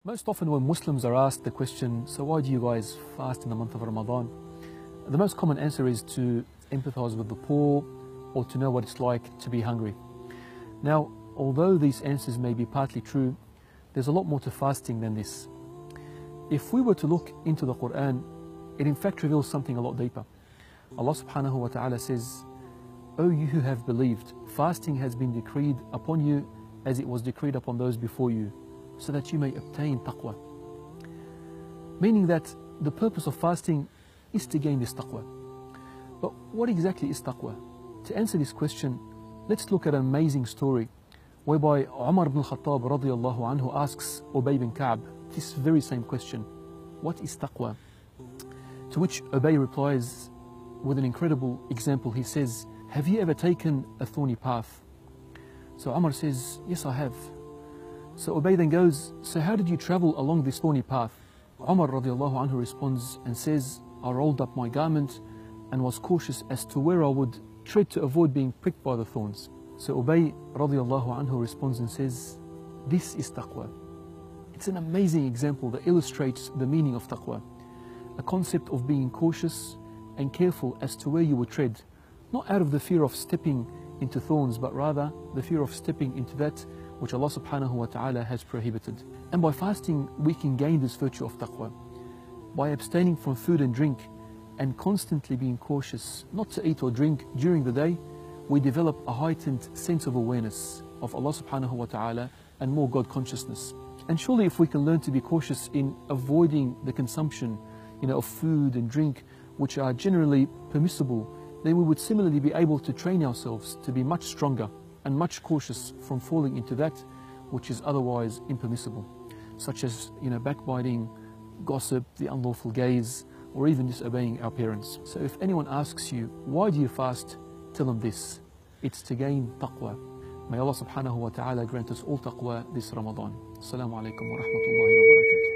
Most often when Muslims are asked the question, so why do you guys fast in the month of Ramadan? The most common answer is to empathize with the poor or to know what it's like to be hungry. Now, although these answers may be partly true, there's a lot more to fasting than this. If we were to look into the Quran, it in fact reveals something a lot deeper. Allah subhanahu wa ta'ala says, O you who have believed, fasting has been decreed upon you as it was decreed upon those before you, so that you may obtain taqwa. Meaning that the purpose of fasting is to gain this taqwa. But what exactly is taqwa? To answer this question, let's look at an amazing story whereby Umar ibn al-Khattab radiyallahu anhu asks Ubay bin Ka'b this very same question: what is taqwa? To which Ubay replies with an incredible example. He says, have you ever taken a thorny path? So Umar says, yes, I have. So Ubay then goes, so how did you travel along this thorny path? Umar radiallahu anhu responds and says, I rolled up my garment and was cautious as to where I would tread to avoid being pricked by the thorns. So Ubay radiallahu anhu responds and says, this is taqwa. It's an amazing example that illustrates the meaning of taqwa. A concept of being cautious and careful as to where you would tread, not out of the fear of stepping into thorns, but rather the fear of stepping into that which Allah subhanahu wa ta'ala has prohibited. And by fasting, we can gain this virtue of taqwa. By abstaining from food and drink and constantly being cautious not to eat or drink during the day, we develop a heightened sense of awareness of Allah subhanahu wa ta'ala and more God consciousness. And surely if we can learn to be cautious in avoiding the consumption of food and drink which are generally permissible, then we would similarly be able to train ourselves to be much stronger and much cautious from falling into that which is otherwise impermissible, such as backbiting, gossip, the unlawful gaze, or even disobeying our parents. So if anyone asks you, why do you fast? Tell them this: it's to gain taqwa. May Allah subhanahu wa ta'ala grant us all taqwa this Ramadan. Assalamu alaikum wa rahmatullahi wa barakatuh.